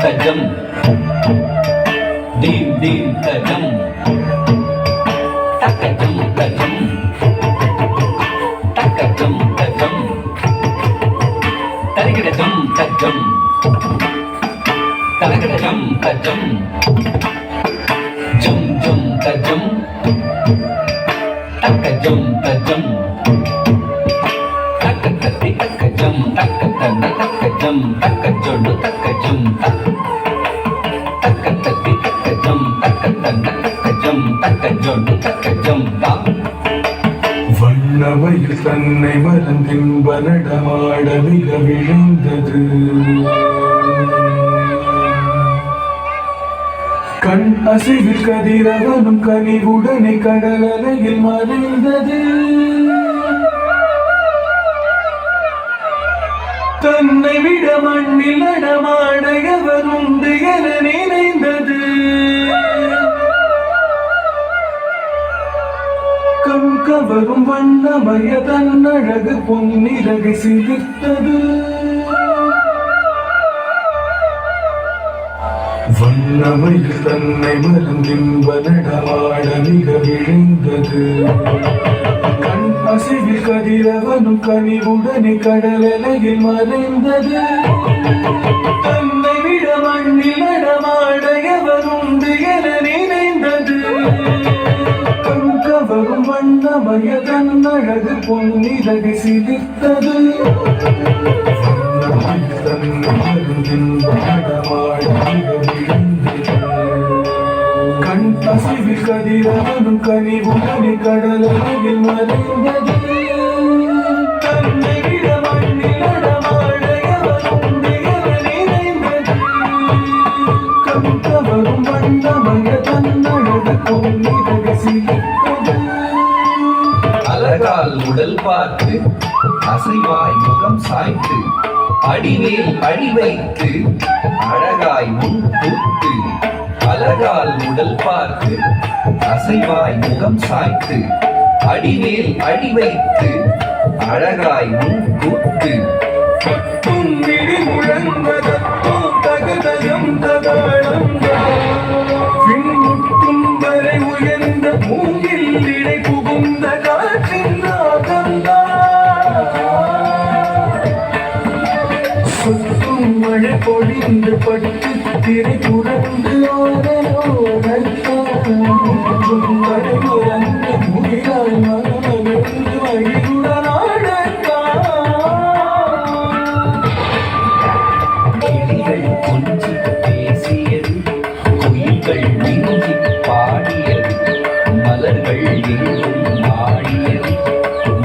tajam dim dim tajam takajam tajam takajam tajam tarikadam tajam tarikadam tajam jum jum tajam takajam tajam takatati takajam takatana takajam takajodu takajum takatati takajam takatana takajam takajodu takajam வண்ணமையில் தன்னை மறந்தின்ப நடமாட மிக விழுந்தது கண் அசைவில் கதிரவனும் கனிவுடனே கடல் அலையில் மறைந்தது தன்னை விட மண்ணில் நடமாட எவர் உண்டு என நினைந்தது கண் கவரும் வண்ணமய தன்னழகு பொன்னிறகை சிரித்தது வண்ணமையில் தன்னை மறந்தின்ப நடமாட மிக விழுந்தது கண் அசைவில் கதிரவனும் கனிவுடனே கடல் அலையில் மறைந்தது தன்னை விட மண்ணில் நடமாட எவர் உண்டு என நினைந்தது கண் கவரும் வண்ணமய தன்னழகு பொன்னிறகை சிரித்தது வண்ணமையில் தன்னை மறந்தின்ப நடமாட மிக கண் அசைவில் கதிரவனும் கனிவுடனே கடல் அலையில் மறைந்தது தன்னை விட மண்ணில் நடமாட எவர் உண்டு என நினைந்தது கண் கவரும் வண்ணமய தன்னழகு பொன்னிறகை சிரித்தது அழகால் உடல் பார்த்து அசைவாய் முகம் சாய்த்து அடிவேல் அடி வைத்து அழகாய் முன் கூத்து அழகால் உடல் பார்த்து அசைவாய் முகம் சாய்த்து அடிவேல் அடி வைத்து அழகாய் முன் கூத்து துங்கிடி முழங்கதோ தகதயம் தகாளம் விண்முட்டும் வரை உயர்ந்த மூங்கில் இடை புகுந்த காற்றின் நாதந்தா சுத்தும் மழை பொழிந்து பட்டு திரை புரண்டு வரை உறந்த முகிலாய் மனமென்று கிளிகள் கொஞ்சி பேசியது குயில்கள் மிஞ்சி பாடியது மலர்கள் எங்கும் ஆடியது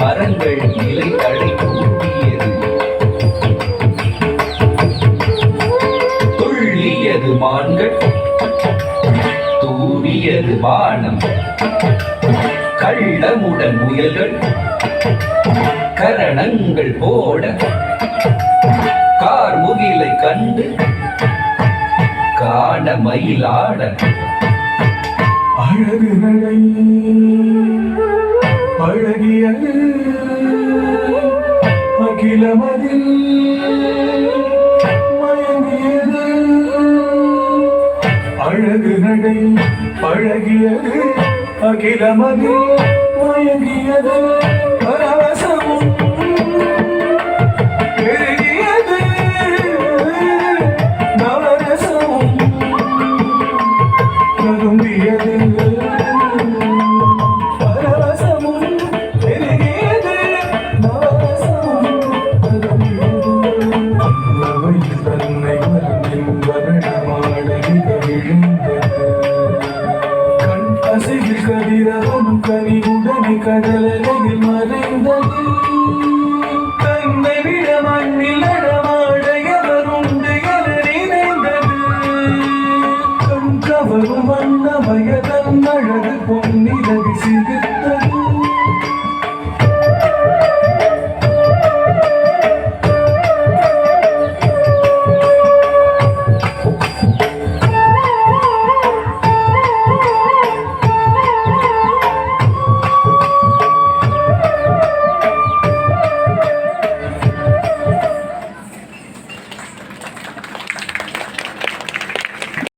மரங்கள் நிலை தடை கூட்டியது துள்ளியது மான்கள் தூவியது வானம் கள்ளமுடன் முயல்கள் கரணங்கள் போட கார்முகிலை கண்டு காண மயிலாட அழகு நடை அழகியது அகிலமதில் மயங்கியது அழகு நடை அழகியது அகிலமதில் மயங்கியது பரவசமும் பெருகியது நவரசமும் கரும்பியது பரவசமும் பெருகியது நவரசமும் கரும்பியது அவ்வவையில் தன்னை மறந்தின்ப நடமாட மிக விழுந்தது கண் அசைவில் கதிரவனும் கனிவுடனே கடல் அலையில் மறைந்தது தன்னை விட மண்ணில் நடமாட எவர் உண்டு என நினைந்தது கண் கவரும் வண்ணமய தன்னழகு பொன்னிறகை சிரித்தது